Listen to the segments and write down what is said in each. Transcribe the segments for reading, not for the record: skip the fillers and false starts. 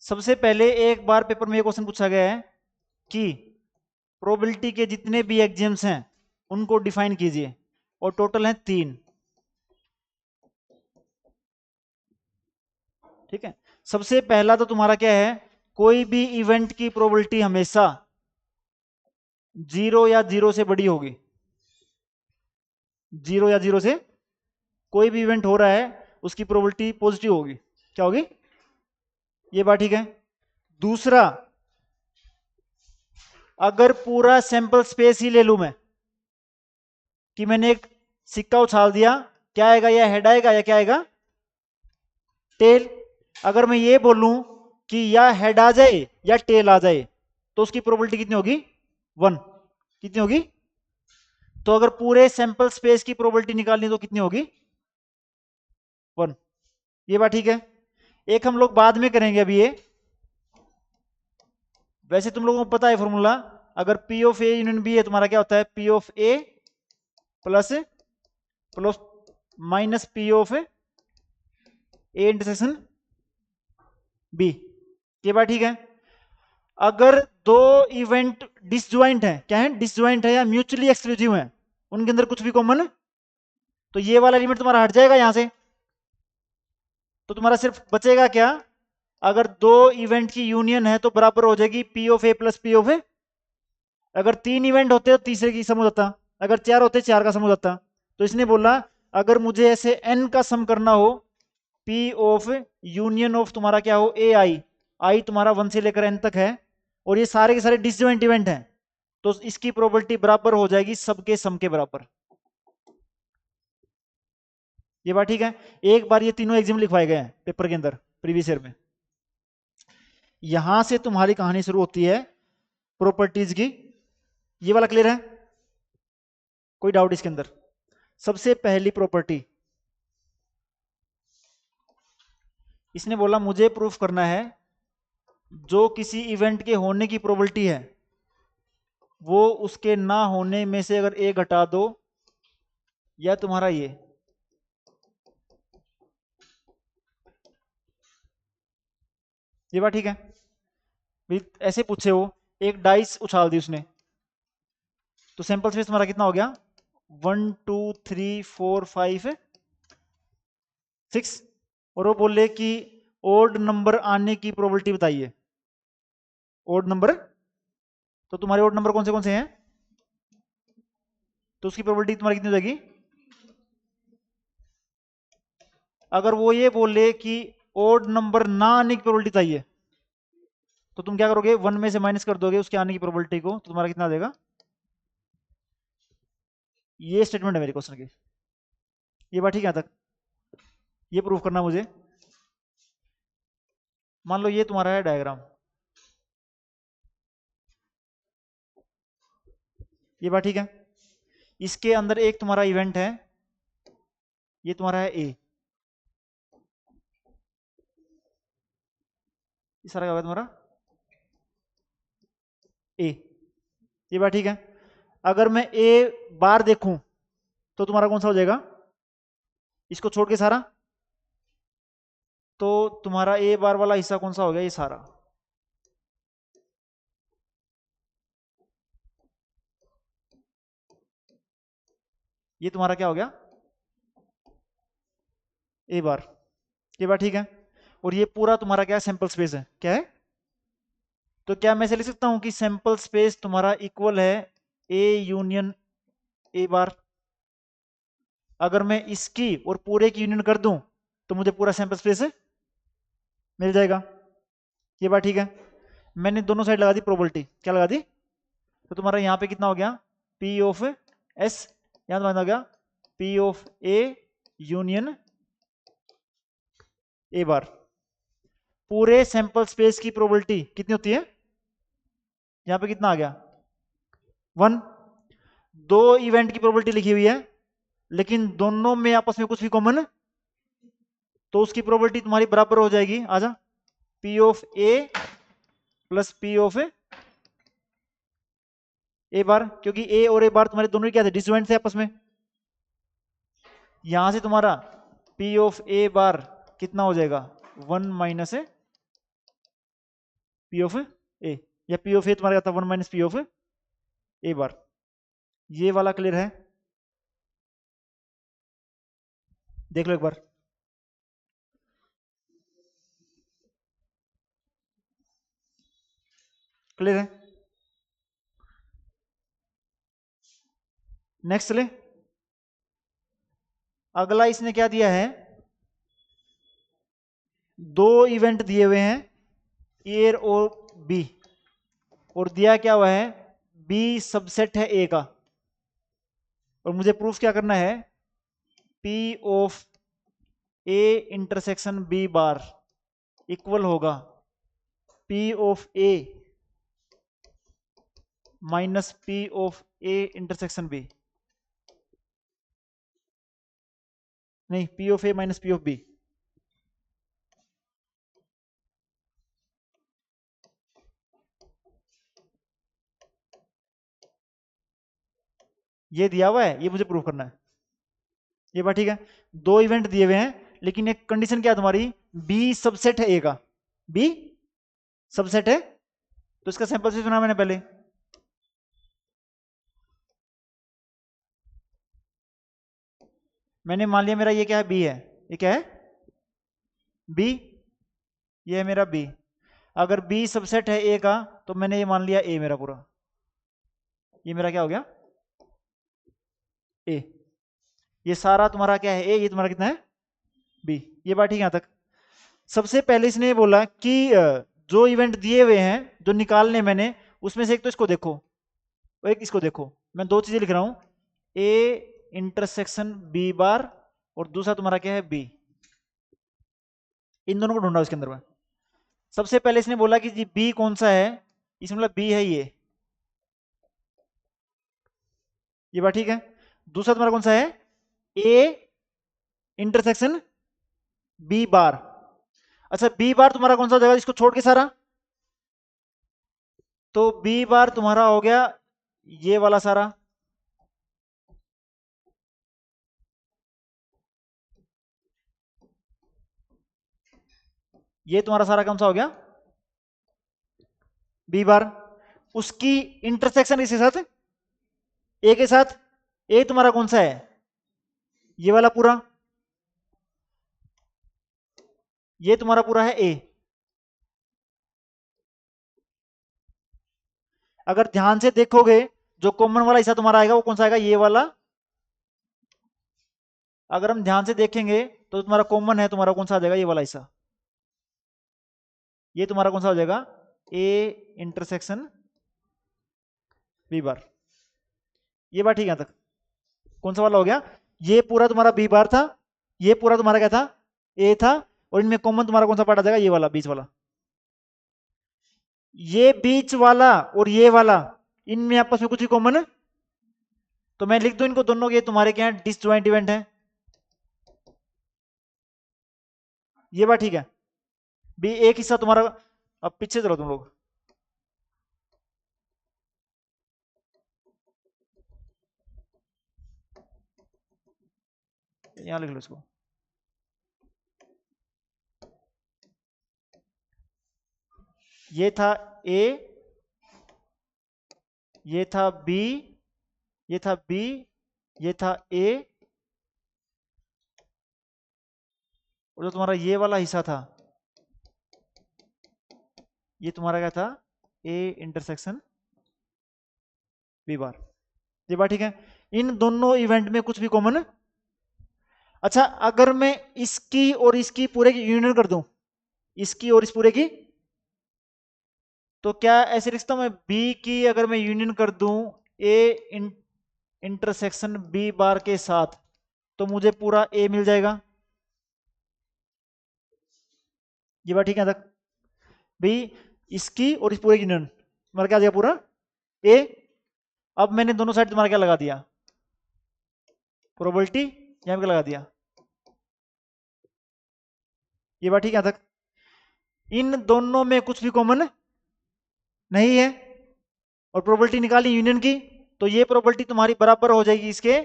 सबसे पहले एक बार पेपर में ये क्वेश्चन पूछा गया है कि प्रोबेबिलिटी के जितने भी एक्सियम्स हैं उनको डिफाइन कीजिए, और टोटल हैं 3। ठीक है। सबसे पहला तो तुम्हारा क्या है, कोई भी इवेंट की प्रोबेबिलिटी हमेशा 0 या 0 से बड़ी होगी। 0 या 0 से कोई भी इवेंट हो रहा है उसकी प्रोबेबिलिटी पॉजिटिव होगी। क्या होगी? ये बात ठीक है। दूसरा, अगर पूरा सैंपल स्पेस ही ले लूं मैं, कि मैंने एक सिक्का उछाल दिया, क्या आएगा? या हेड आएगा या क्या आएगा? टेल। अगर मैं ये बोलूं कि या हेड आ जाए या टेल आ जाए, तो उसकी प्रोबेबिलिटी कितनी होगी? 1। कितनी होगी? तो अगर पूरे सैंपल स्पेस की प्रोबेबिलिटी निकालनी तो कितनी होगी? 1। ये बात ठीक है। एक हम लोग बाद में करेंगे अभी ये। वैसे तुम लोगों को पता है फॉर्मूला, अगर P of A union B है तुम्हारा क्या होता है? P of A plus plus minus P of A intersection B. ये बात ठीक है। अगर दो इवेंट डिसज्वाइंट है, क्या है? डिसज्वाइंट है या म्यूचुअली एक्सक्लूसिव है, उनके अंदर कुछ भी कॉमन, तो ये वाला एलिमेंट तुम्हारा हट जाएगा यहां से। तो तुम्हारा सिर्फ बचेगा क्या? अगर दो इवेंट की यूनियन है तो बराबर हो जाएगी P of A plus P of A. अगर 3 इवेंट होते तो तीसरे की सम हो जाता, अगर 4 होते 4 का सम हो जाता। तो इसने बोला अगर मुझे ऐसे n का सम करना हो, पी ऑफ यूनियन ऑफ तुम्हारा क्या हो? ए आई। आई तुम्हारा 1 से लेकर n तक है, और ये सारे के सारे डिसजॉइंट इवेंट हैं, तो इसकी प्रोबेबिलिटी बराबर हो जाएगी सबके सम के बराबर। ये बात ठीक है। एक बार ये तीनों एग्जाम लिखवाए गए हैं पेपर के अंदर प्रीवियस ईयर में। यहां से तुम्हारी कहानी शुरू होती है प्रॉपर्टीज की। ये वाला क्लियर है? कोई डाउट इसके अंदर? सबसे पहली प्रॉपर्टी, इसने बोला मुझे प्रूफ करना है जो किसी इवेंट के होने की प्रोबेबिलिटी है वो उसके ना होने में से अगर ए घटा दो, या तुम्हारा ये बात ठीक है। भी ऐसे पूछे हो, एक डाइस उछाल दी उसने, तो सैंपल स्पेस तुम्हारा कितना हो गया? 1 2 3 4 5 6। और वो बोले कि ओड नंबर आने की प्रोबेबिलिटी बताइए। ओड नंबर, तो तुम्हारे ओड नंबर कौन से हैं? तो उसकी प्रोबेबिलिटी तुम्हारी कितनी हो जाएगी? अगर वो ये बोले कि ओड नंबर ना आने की प्रोबेबिलिटी चाहिए, तो तुम क्या करोगे? 1 में से माइनस कर दोगे उसके आने की प्रोबेबिलिटी को, तो तुम्हारा कितना आ जाएगा? ये स्टेटमेंट है मेरे क्वेश्चन की। ये बात ठीक है? यहां तक ये प्रूफ करना मुझे। मान लो ये तुम्हारा है डायग्राम, ये बात ठीक है। इसके अंदर एक तुम्हारा इवेंट है, ये तुम्हारा है ए। इस सारा क्या होगा तुम्हारा? ए। ये बात ठीक है। अगर मैं ए बार देखूं तो तुम्हारा कौन सा हो जाएगा? इसको छोड़ के सारा, तो तुम्हारा ए बार वाला हिस्सा कौन सा हो गया? ये सारा। ये तुम्हारा क्या हो गया? ए बार। ये बात ठीक है। और ये पूरा तुम्हारा क्या है? सैंपल स्पेस है। क्या है? तो क्या मैं ऐसे लिख सकता हूं कि सैंपल स्पेस तुम्हारा इक्वल है ए यूनियन ए बार? अगर मैं इसकी और पूरे की यूनियन कर दूं तो मुझे पूरा सैंपल स्पेस मिल जाएगा। ये बात ठीक है। मैंने दोनों साइड लगा दी प्रोबेबिलिटी। क्या लगा दी? तो तुम्हारा यहां पे कितना हो गया? P of S. यहां तुम्हारा हो गया P of A union A bar. पूरे सैंपल स्पेस की प्रोबेबिलिटी कितनी होती है? यहां पे कितना आ गया? 1। दो इवेंट की प्रोबेबिलिटी लिखी हुई है, लेकिन दोनों में आपस में कुछ भी कॉमन, तो उसकी प्रोबेबिलिटी तुम्हारी बराबर हो जाएगी। आजा, P of A plus P of A bar, क्योंकि ए और ए बार तुम्हारे दोनों क्या थे? डिसजॉइंट थे आपस में। यहां से तुम्हारा पी ऑफ ए बार कितना हो जाएगा? 1 माइनस पी ऑफ ए, या पी ऑफ ए तुम्हारा क्या था 1 माइनस पी ऑफ ए बार। ये वाला क्लियर है? देख लो एक बार। क्लियर है? नेक्स्ट चले। अगला इसने क्या दिया है, दो इवेंट दिए हुए हैं ए और बी, और दिया क्या हुआ है बी सबसेट है ए का, और मुझे प्रूफ क्या करना है, P of A intersection B bar equal होगा P of A minus P of A intersection B, नहीं P of A minus P of B. ये दिया हुआ है, ये मुझे प्रूफ करना है। ये बात ठीक है, दो इवेंट दिए हुए हैं, लेकिन एक कंडीशन क्या है तुम्हारी, बी सबसेट है ए का, बी सबसेट है, तो इसका सैंपल से सुना मैंने पहले। मैंने मान लिया मेरा ये क्या है, बी है, ये क्या है बी, ये है मेरा बी। अगर बी सबसेट है ए का, तो मैंने ये मान लिया ए मेरा पूरा, ये मेरा क्या हो गया ए। ये सारा तुम्हारा क्या है ए, ये तुम्हारा कितना है बी। ये बात ठीक है यहां तक। सबसे पहले इसने ये बोला कि जो इवेंट दिए हुए हैं जो निकालने मैंने, उसमें से एक तो इसको देखो और एक इसको देखो। मैं दो चीजें लिख रहा हूं, ए इंटरसेक्शन बी बार, और दूसरा तुम्हारा क्या है बी। इन दोनों को ढूंढा उसके अंदर में। सबसे पहले इसने बोला कि जी बी कौन सा है, इसमें मतलब बी है ये बात ठीक है। दूसरा तुम्हारा कौन सा है, ए इंटरसेक्शन बी बार। अच्छा बी बार तुम्हारा कौन सा हो जाएगा इसको छोड़ के सारा, तो बी बार तुम्हारा हो गया ये वाला सारा, ये तुम्हारा सारा कौन सा हो गया बी बार। उसकी इंटरसेक्शन इसके साथ ए के साथ, ए तुम्हारा कौन सा है ये वाला पूरा, ये तुम्हारा पूरा है ए। अगर ध्यान से देखोगे जो कॉमन वाला हिस्सा तुम्हारा आएगा वो कौन सा आएगा, ये वाला। अगर हम ध्यान से देखेंगे तो तुम्हारा कॉमन है, तुम्हारा कौन सा आ जाएगा, ये वाला हिस्सा। ये तुम्हारा कौन सा हो जाएगा ए इंटरसेक्शन बी बार। ये बात ठीक है तक। कौन सा वाला हो गया, ये पूरा तुम्हारा बी बार था, ये पूरा तुम्हारा क्या था ए था, और इनमें कॉमन तुम्हारा कौन सा पार्ट आ जाएगा, ये वाला बीच वाला। ये बीच वाला और ये वाला, इनमें आपस में कुछ ही कॉमन है, तो मैं लिख दूं इनको दोनों के, तुम्हारे क्या है डिसजॉइंट इवेंट है। ये बात ठीक है। भी एक हिस्सा तुम्हारा, अब पीछे चलो तुम लोग, यहां लिख लो इसको। ये था ए, ये था बी, ये था बी, ये था ए, और जो तुम्हारा ये वाला हिस्सा था ये तुम्हारा क्या था ए इंटरसेक्शन बी बार। ये बात ठीक है। इन दोनों इवेंट में कुछ भी कॉमन। अच्छा अगर मैं इसकी और इसकी पूरे की यूनियन कर दूं, इसकी और इस पूरे की, तो क्या ऐसे लिखता हूं मैं बी की अगर मैं यूनियन कर दूं ए इंटरसेक्शन बी बार के साथ, तो मुझे पूरा ए मिल जाएगा। ये बात ठीक है तक भाई, इसकी और इस पूरे की यूनियन तुम्हारा क्या आ जाएगा पूरा ए। अब मैंने दोनों साइड तुम्हारा क्या लगा दिया, प्रोबेबिलिटी यहां पे लगा दिया। ये बात ठीक है तक। इन दोनों में कुछ भी कॉमन नहीं है, और प्रोबेबिलिटी निकाली यूनियन की, तो ये प्रोबेबिलिटी तुम्हारी बराबर हो जाएगी इसके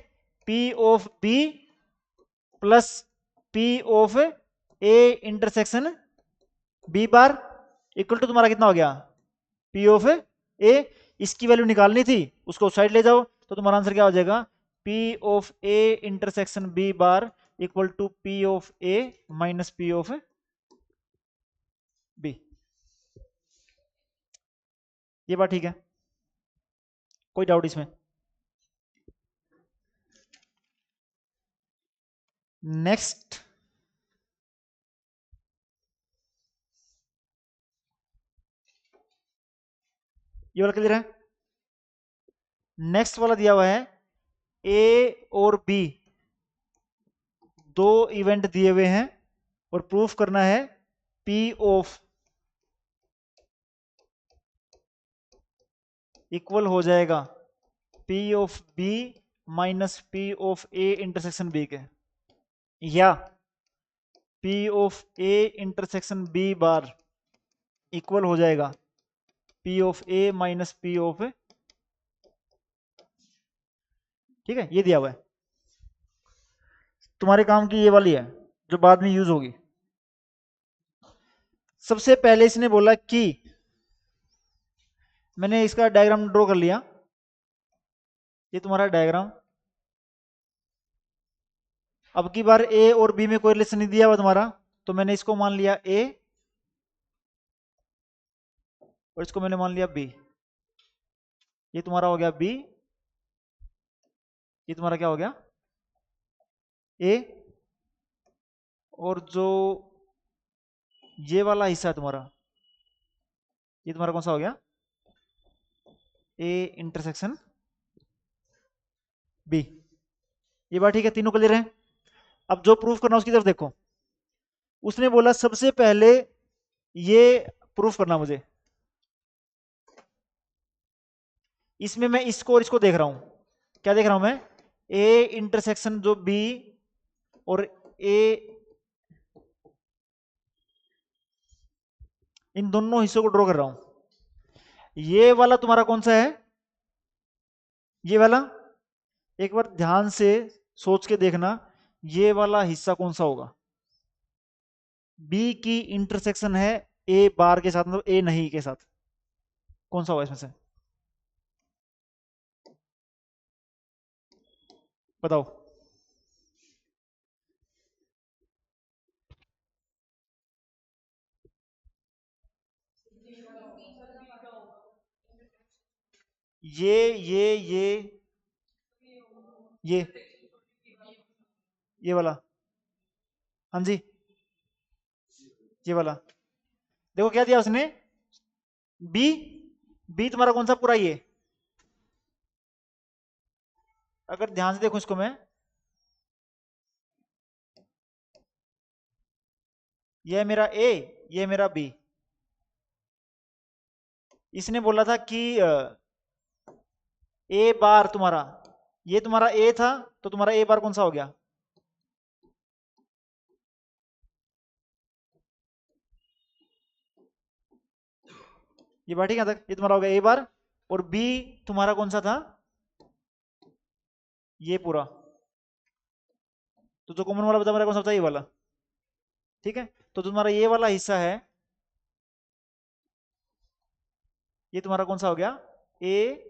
P of B plus P of A intersection B bar equal to तुम्हारा कितना हो गया, पी ऑफ ए। इसकी वैल्यू निकालनी थी, उसको उस साइड ले जाओ, तो तुम्हारा आंसर क्या हो जाएगा, P of A intersection B bar equal to P of A minus P of B. ये बात ठीक है, कोई डाउट इसमें? नेक्स्ट, ये वाला क्लियर है? नेक्स्ट वाला दिया हुआ है ए और बी दो इवेंट दिए हुए हैं और प्रूफ करना है पी ऑफ इक्वल हो जाएगा P of B minus P of A intersection B के, या P of A intersection B bar equal हो जाएगा P of A minus P of, ठीक है, ये दिया हुआ है। तुम्हारे काम की ये वाली है जो बाद में यूज होगी। सबसे पहले इसने बोला कि, मैंने इसका डायग्राम ड्रॉ कर लिया, ये तुम्हारा डायग्राम। अब की बार ए और बी में कोई रिलेशन नहीं दिया हुआ तुम्हारा, तो मैंने इसको मान लिया ए और इसको मैंने मान लिया बी। ये तुम्हारा हो गया बी, ये तुम्हारा क्या हो गया ए, और जो ये वाला हिस्सा है तुम्हारा, ये तुम्हारा कौन सा हो गया, ए इंटरसेक्शन बी। ये बात ठीक है, तीनों क्लियर है? अब जो प्रूफ करना उसकी तरफ देखो। उसने बोला सबसे पहले ये प्रूफ करना मुझे, इसमें मैं इसको और इसको देख रहा हूं, क्या देख रहा हूं मैं, ए इंटरसेक्शन जो बी और ए, इन दोनों हिस्सों को ड्रॉ कर रहा हूं। ये वाला तुम्हारा कौन सा है, ये वाला, एक बार ध्यान से सोच के देखना, ये वाला हिस्सा कौन सा होगा, बी की इंटरसेक्शन है ए बार के साथ, मतलब ए नहीं के साथ, कौन सा होगा इसमें से, बताओ? ये ये वाला, हाँ जी, ये वाला। देखो क्या दिया उसने, बी, बी तुम्हारा कौन सा पूरा, ये, अगर ध्यान से देखो इसको मैं, ये मेरा ए, ये मेरा बी। इसने बोला था कि ए बार तुम्हारा, ये तुम्हारा ए था, तो तुम्हारा ए बार कौन सा हो गया, ये बार ठीक है तक, ये तुम्हारा हो गया ए बार, और बी तुम्हारा कौन सा था, ये पूरा। तो जो कॉमन वाला बता मेरा कौन सा था, ये वाला, ठीक है। तो तुम्हारा ये वाला हिस्सा है, ये तुम्हारा कौन सा हो गया, ए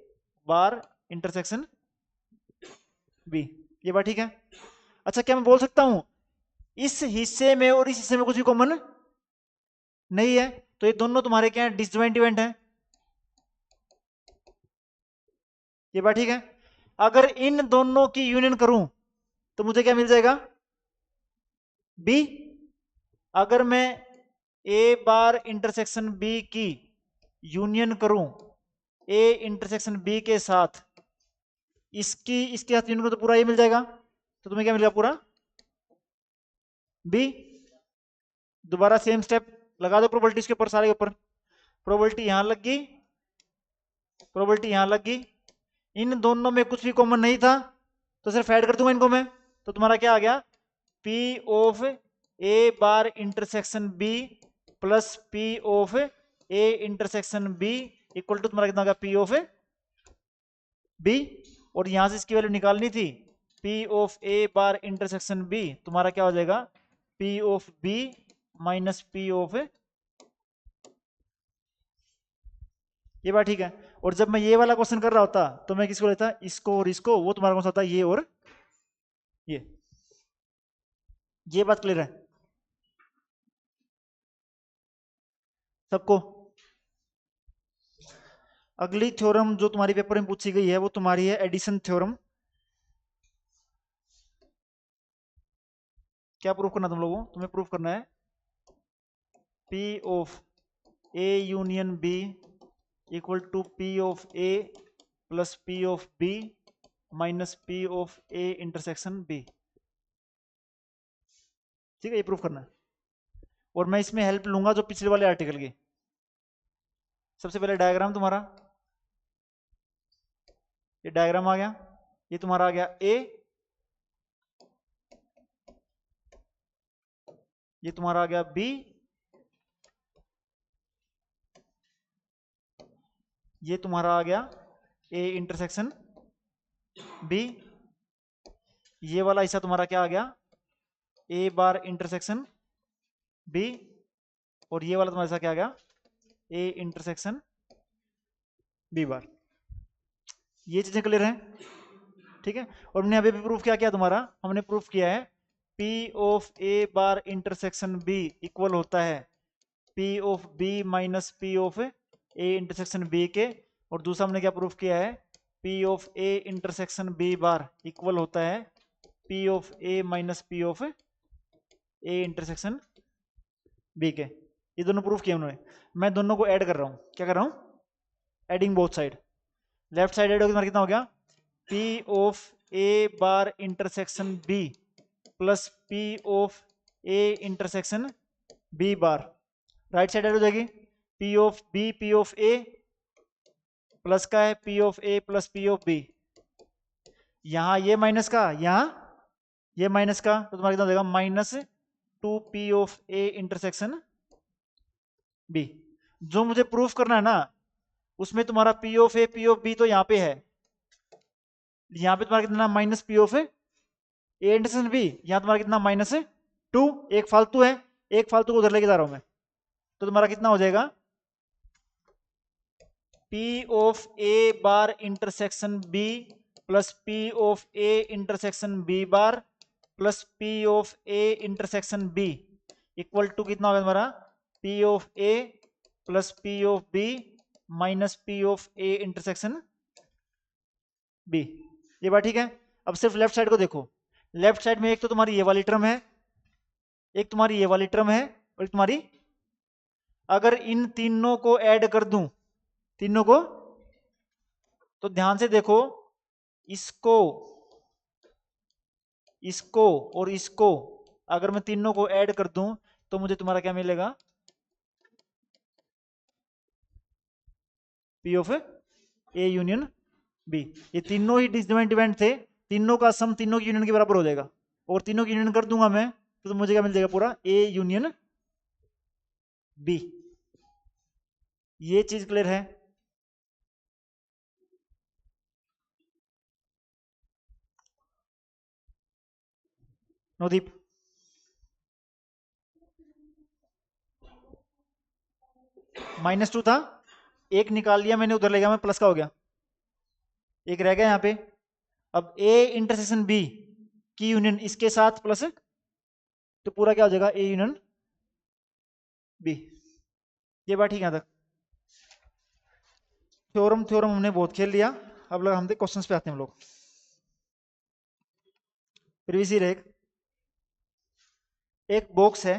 बार इंटरसेक्शन बी। ये बात ठीक है? अच्छा, क्या मैं बोल सकता हूं इस हिस्से में और इस हिस्से में कुछ भी कॉमन नहीं है, तो ये दोनों तुम्हारे क्या है, डिसजॉइंट इवेंट है। ये बात ठीक है? अगर इन दोनों की यूनियन करूं तो मुझे क्या मिल जाएगा, बी। अगर मैं ए बार इंटरसेक्शन बी की यूनियन करूं ए इंटरसेक्शन बी के साथ, इसके साथ यूनियन करूं तो पूरा ए मिल जाएगा, तो तुम्हें क्या मिलेगा, पूरा बी। दोबारा सेम स्टेप लगा दो प्रोबेबिलिटीज के ऊपर, सारे के ऊपर। प्रोबेबिलिटी यहां लग गई, प्रोबेबिलिटी यहां लग गई, इन दोनों में कुछ भी कॉमन नहीं था, तो सिर्फ ऐड कर दूंगा इनको मैं, तो तुम्हारा क्या आ गया, P of A bar intersection B plus P of A intersection B equal to तुम्हारा कितना होगा, पी ऑफ बी। और यहां से इसकी वैल्यू निकालनी थी, P of A bar intersection B तुम्हारा क्या हो जाएगा, P of B minus P of ये बात ठीक है। और जब मैं ये वाला क्वेश्चन कर रहा होता तो मैं किसको लेता, इसको और इसको, वो तुम्हारा कौन सा होता, ये और ये बात क्लियर है सबको? अगली थ्योरम जो तुम्हारी पेपर में पूछी गई है वो तुम्हारी है एडिशन थ्योरम। क्या प्रूफ करना तुम लोगों, तुम्हें प्रूफ करना है P of A union B equal to P of A plus P of B minus P of A intersection B। ठीक है, ये प्रूफ करना है। और मैं इसमें हेल्प लूंगा जो पिछले वाले आर्टिकल की। सबसे पहले डायग्राम तुम्हारा, ये डायग्राम आ गया, ये तुम्हारा आ गया A, ये तुम्हारा आ गया B, ये तुम्हारा आ गया A इंटरसेक्शन B, ये वाला हिस्सा तुम्हारा क्या आ गया A बार इंटरसेक्शन B, और ये वाला तुम्हारा हिस्सा क्या आ गया A इंटरसेक्शन B बार। ये चीजें क्लियर हैं? ठीक है। और हमने अभी भी प्रूफ क्या किया तुम्हारा, हमने प्रूफ किया है P of A bar intersection B equal होता है P of B minus P of A intersection B के। और दूसरा हमने क्या प्रूफ किया है, P of A intersection B bar equal होता है P of A minus P of A intersection B के। ये दोनों प्रूफ किए उन्होंने। मैं दोनों को ऐड कर रहा हूं, क्या कर रहा हूं, adding both side. Left side add होगा कितना हो गया, P of A bar intersection B plus P of A intersection B bar. Right side add हो जाएगी P of B P of A plus का है P of A plus P of B। यहां ये माइनस का, यहां ये minus का, तो तुम्हारा कितना हो जाएगा minus 2P of A intersection B। जो मुझे प्रूफ करना है ना उसमें तुम्हारा P of A P of B तो यहां पे है, यहां पे तुम्हारा कितना minus P of A intersection B, यहां तुम्हारा कितना माइनस 2, एक फालतू है, एक फालतू को उधर लेके जा रहा हूं मैं, तो तुम्हारा कितना हो जाएगा P of A bar intersection B plus P of A intersection B bar plus P of A intersection B equal to कितना होगा तुम्हारा P of A plus P of B minus P of A intersection B। ये बात ठीक है। अब सिर्फ left side को देखो, लेफ्ट साइड में एक तो तुम्हारी ये वाली टर्म है, एक तुम्हारी ये वाली टर्म है, और एक तुम्हारी, अगर इन तीनों को ऐड कर दूं, तीनों को, तो ध्यान से देखो, इसको, इसको और इसको अगर मैं तीनों को ऐड कर दूं तो मुझे तुम्हारा क्या मिलेगा, P of A union B। ये तीनों ही डिसजॉइंट इवेंट थे, तीनों का सम तीनों की यूनियन के बराबर हो जाएगा, और तीनों की यूनियन कर दूंगा मैं तो मुझे क्या मिल जाएगा पूरा A यूनियन B। ये चीज क्लियर है? नवदीप, -2 था, एक निकाल लिया मैंने, उधर ले गया मैं, प्लस का हो गया, एक रह गया यहाँ पे। अब A इंटरसेक्शन B की यूनियन इसके साथ प्लस, तो पूरा क्या हो जाएगा A यूनियन B। ये बात ठीक है तक। थ्योरम थ्योरम हमने बहुत खेल लिया, अब हम क्वेश्चंस पे आते हैं हम लोग। प्रीवियस ईयर एक बॉक्स है,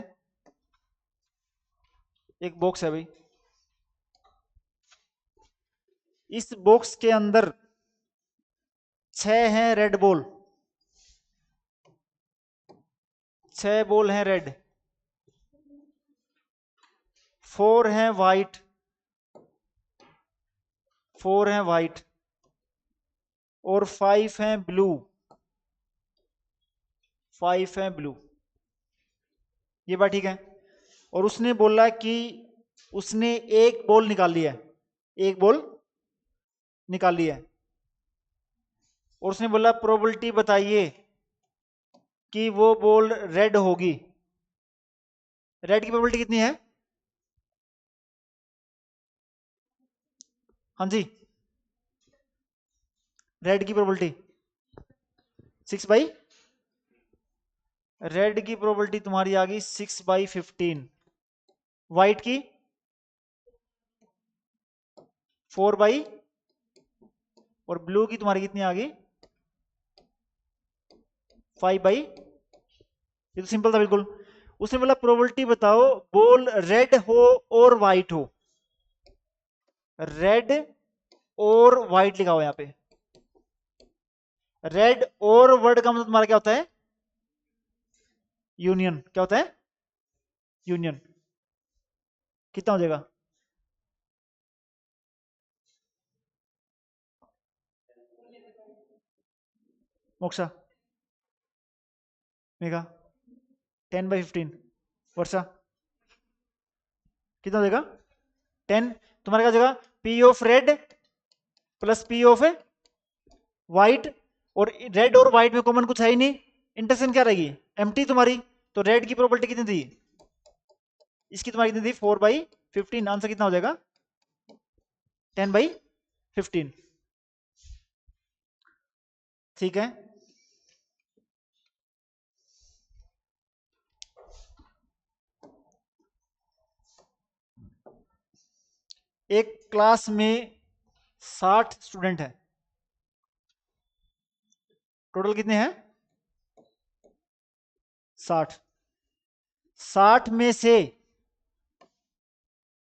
एक बॉक्स है भाई, इस बॉक्स के अंदर 6 हैं रेड बॉल, 6 बॉल हैं रेड, 4 हैं वाइट, 4 हैं वाइट, और 5 हैं ब्लू, 5 हैं ब्लू। ये बात ठीक है। और उसने बोला कि उसने एक बॉल निकाल लिया है, एक बॉल निकाल लिया है, और उसने बोला प्रोबेबिलिटी बताइए कि वो बॉल रेड होगी। रेड की प्रोबेबिलिटी कितनी है, हाँ जी, रेड की प्रोबेबिलिटी 6/, रेड की प्रोबेबिलिटी तुम्हारी आ गई 6/15, व्हाइट की 4/, और ब्लू की तुम्हारी कितनी आ गई 5/, ये तो सिंपल था बिल्कुल। उसने बोला प्रोबेबिलिटी बताओ बॉल रेड हो और व्हाइट हो, रेड और व्हाइट लिखा हुआ यहाँ पे। रेड और वर्ड का मतलब तुम्हारा क्या होता है, यूनियन। क्या होता है, यूनियन। कितना हो जाएगा, मोक्षा, मेघा 10/15, वर्षा कितना हो जाएगा 10। तुम्हारे क्या हो जाएगा, P of red plus P of white, और रेड और व्हाइट में कॉमन कुछ है ही नहीं, इंटरसेक्शन क्या रहेगी, एम्प्टी तुम्हारी। तो रेड की प्रोबेबिलिटी कितनी थी, इसकी तुम्हारी कितनी थी 4/15, आंसर कितना हो जाएगा 10/15। ठीक है, एक क्लास में 60 स्टूडेंट है, टोटल कितने हैं 60। 60 में से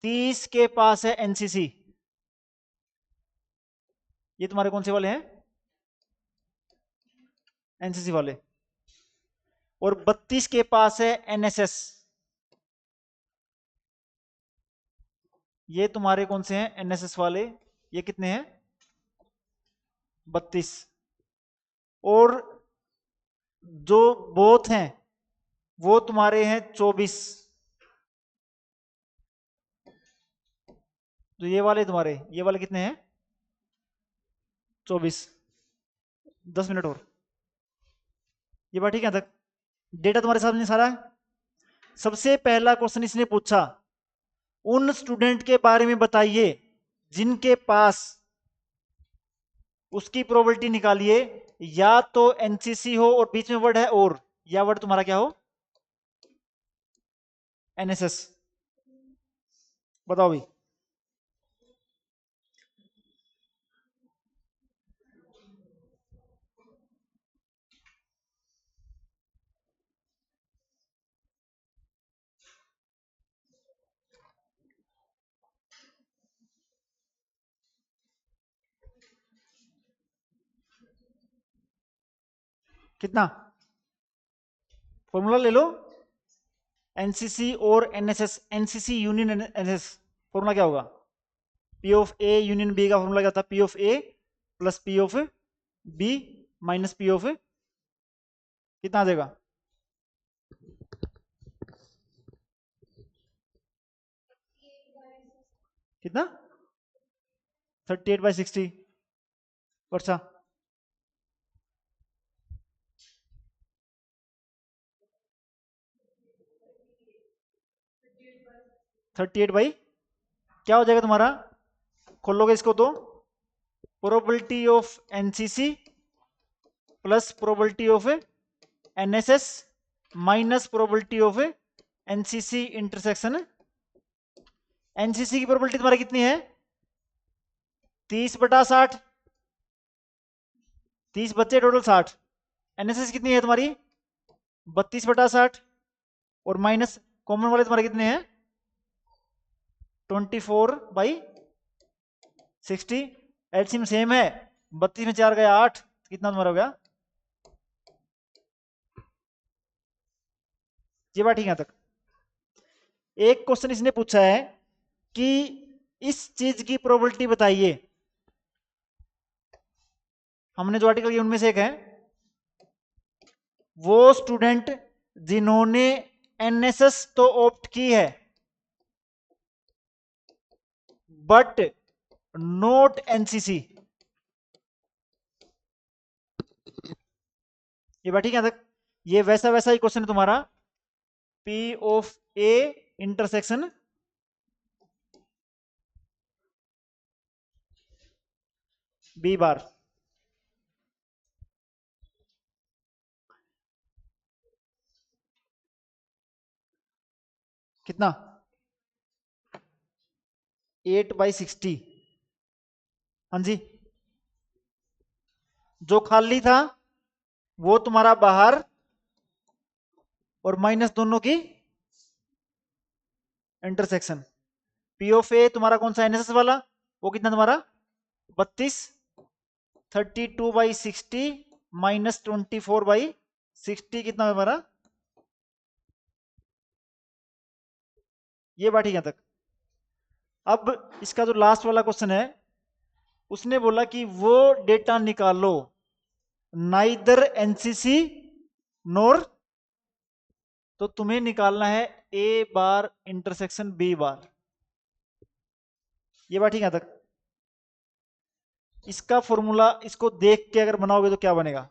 30 के पास है एनसीसी, ये तुम्हारे कौन से वाले हैं, एनसीसी वाले। और 32 के पास है एनएसएस, ये तुम्हारे कौन से हैं एनएसएस वाले, ये कितने हैं 32। और जो बोथ हैं वो तुम्हारे हैं 24, तो ये वाले तुम्हारे, ये वाले कितने हैं 24। 10 मिनट और, ये बात ठीक है तक, डेटा तुम्हारे सामने सारा है। सबसे पहला क्वेश्चन इसने पूछा उन स्टूडेंट के बारे में बताइए जिनके पास, उसकी प्रोबेबिलिटी निकालिए, या तो एनसीसी हो और बीच में वर्ड है और, या वर्ड तुम्हारा क्या हो एनएसएस। बताओ भाई, कितना, फॉर्मूला ले लो, एनसीसी और NSS, NCC union NSS, formula क्या होगा, P of A union B का फॉर्मूला क्या था, P of A plus P of B minus P of, कितना आ जाएगा, कितना 38/60, वर्षा 38 क्या हो जाएगा तुम्हारा, खोलोगे इसको तो probability of NCC plus probability of NSS minus probability of NCC intersection. NCC की प्रोबेबिलिटी तुम्हारी कितनी है 30/60, 30 बच्चे टोटल 60, एनएसएस कितनी है तुम्हारी 32/60, और माइनस कॉमन वाले तुम्हारे कितने हैं 24/60। एलसीएम सेम है, 32 में 4 गया 8, कितना तुम्हारा हो गया, ये बात ठीक है तक। एक क्वेश्चन इसने पूछा है कि इस चीज की प्रोबेबिलिटी बताइए, हमने जो आर्टिकल किया उनमें से एक है, वो स्टूडेंट जिन्होंने एनएसएस तो ऑप्ट की है बट नोट एनसीसी, ये बात ठीक है तक। ये वैसा वैसा ही क्वेश्चन है तुम्हारा, P of A intersection B bar. कितना? 8/60। हाँ जी, जो खाली था वो तुम्हारा बाहर और माइनस दोनों की इंटरसेक्शन। पी ऑफ ए तुम्हारा कौन सा एनएसएस वाला, वो कितना तुम्हारा 32। 32/60 माइनस 24/60 कितना हमारा? ये बात ठीक है तक। अब इसका जो लास्ट वाला क्वेश्चन है, उसने बोला कि वो डेटा निकालो नाइदर एनसीसी नोर, तो तुम्हें निकालना है ए बार इंटरसेक्शन बी बार। ये बात ठीक है तक। इसका फॉर्मूला इसको देख के अगर बनाओगे तो क्या बनेगा?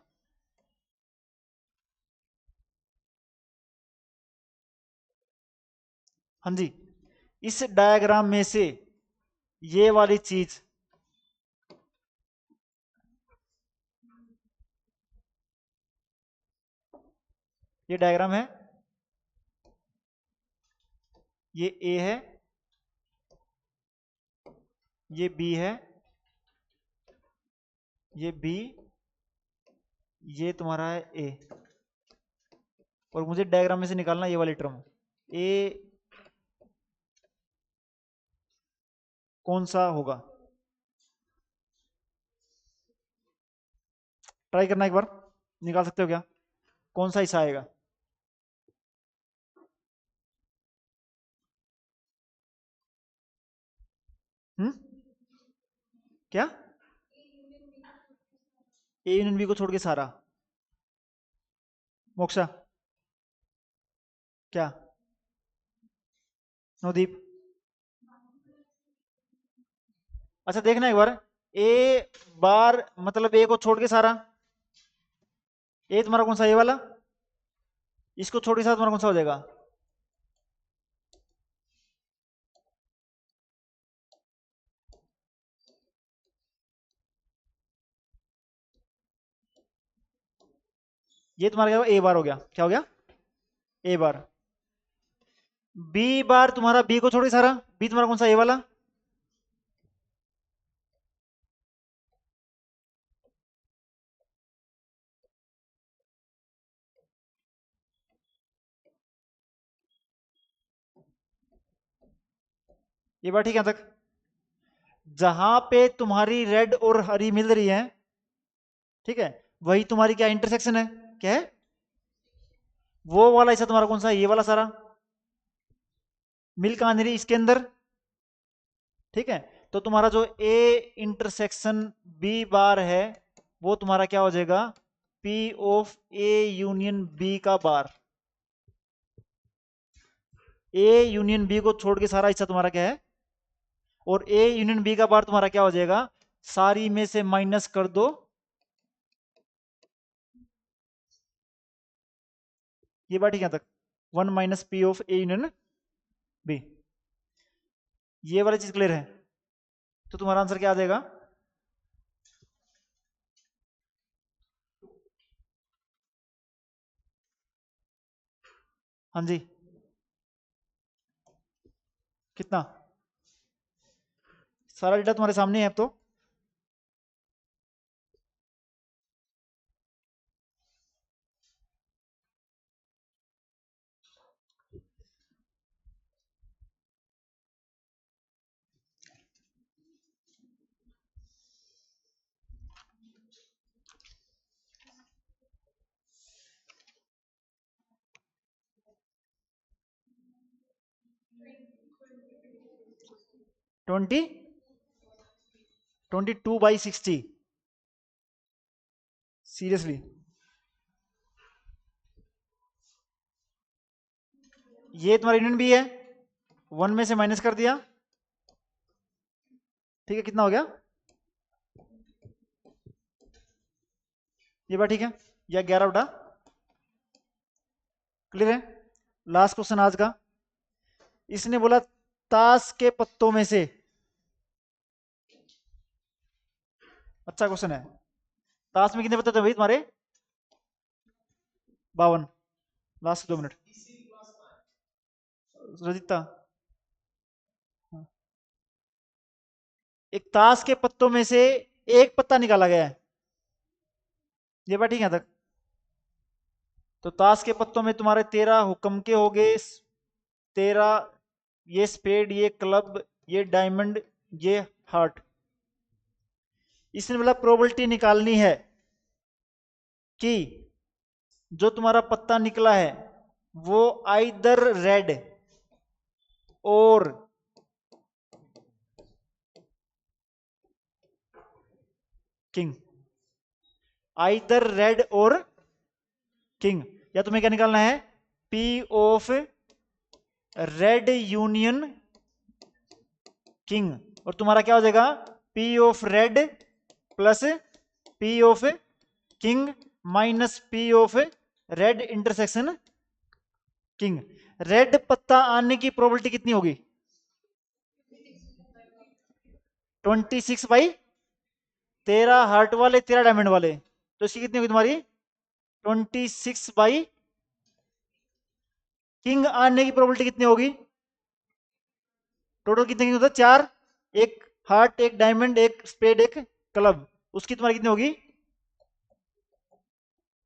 हाँ जी, इस डायग्राम में से ये वाली चीज, ये डायग्राम है, ये ए है, ये बी है, ये बी, ये तुम्हारा है ए। और मुझे डायग्राम में से निकालना ये वाली टर्म ए कौन सा होगा। ट्राई करना एक बार, निकाल सकते हो क्या? कौन सा हिस्सा आएगा? हम्म, क्या? ए यूनियन बी को छोड़ के सारा? मोक्षा, क्या? नवदीप, अच्छा देखना एक बार, ए बार मतलब ए को छोड़ के सारा। ए तुम्हारा कौन सा, ए वाला? इसको छोड़ के सारा तुम्हारा कौन सा हो जाएगा? ये तुम्हारा क्या ए बार हो गया, क्या हो गया? ए बार। बी बार तुम्हारा बी को छोड़ के सारा, बी तुम्हारा कौन सा, ए वाला? ये बात ठीक है तक। जहां पे तुम्हारी रेड और हरी मिल रही है, ठीक है, वही तुम्हारी क्या इंटरसेक्शन है, क्या है? वो वाला हिस्सा तुम्हारा कौन सा है, ये वाला सारा। मिल कहां नहीं रही, इसके अंदर। ठीक है, तो तुम्हारा जो ए इंटरसेक्शन बी बार है, वो तुम्हारा क्या हो जाएगा? P of A union B का बार। ए यूनियन बी को छोड़ के सारा हिस्सा तुम्हारा क्या है? और ए यूनियन बी का बार तुम्हारा क्या हो जाएगा? सारी में से माइनस कर दो, ये बात ठीक है तक। 1 - P of A union B, ये वाली चीज क्लियर है? तो तुम्हारा आंसर क्या आ जाएगा? हाँ जी, कितना? सारा डेटा तुम्हारे सामने है अब तो। ट्वेंटी 22/60? सीरियसली? ये तुम्हारा यूनियन बी है, 1 में से माइनस कर दिया, ठीक है, कितना हो गया? ये बात ठीक है, या 11/? क्लियर है? लास्ट क्वेश्चन आज का, इसने बोला ताश के पत्तों में से अच्छा क्वेश्चन है। ताश में कितने पत्ते थे भाई तुम्हारे? 52। Last 2 minute. रजिता, हाँ। एक ताश के पत्तों में से एक पत्ता निकाला गया है, ये बात ठीक है तक? तो ताश के पत्तों में तुम्हारे 13 हुक्म के हो गए, 13, ये स्पेड, ये क्लब, ये डायमंड, ये हार्ट। इसने मतलब प्रोबेबिलिटी निकालनी है कि जो तुम्हारा पत्ता निकला है वो आइदर रेड और किंग, आइदर रेड और किंग, या तुम्हें क्या निकालना है? P of red union king, और तुम्हारा क्या हो जाएगा? P of red plus P of king minus P of red intersection king. Red पत्ता आने की प्रोबेबिलिटी कितनी होगी? 26/13 हार्ट वाले, 13 डायमंड वाले, तो इसकी कितनी होगी तुम्हारी? 26/, किंग आने की प्रोबेबिलिटी कितनी होगी? टोटल कितने किंग होता है? 4, एक हार्ट, एक डायमंड, एक स्पेड, एक क्लब, उसकी तुम्हारी कितनी होगी?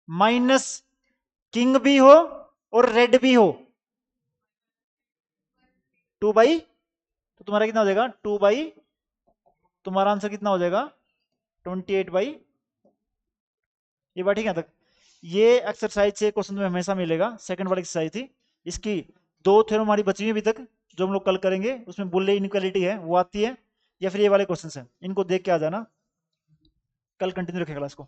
माइनस किंग भी हो और रेड भी हो, 2/, तो तुम्हारा कितना हो जाएगा? 2/, तुम्हारा आंसर कितना हो जाएगा? 28/। ये बात ठीक है तक? ये एक्सरसाइज से क्वेश्चन में हमेशा मिलेगा, सेकंड वाली एक्सरसाइज थी। इसकी 2 थ्योरम हमारी बची हुई अभी तक, जो हम लोग कल करेंगे। उसमें बुल्ले इनइक्वालिटी है वो आती है, या फिर ये वाले क्वेश्चन है, इनको देख के आ जाना। कल कंटिन्यू रखेगा क्लास को।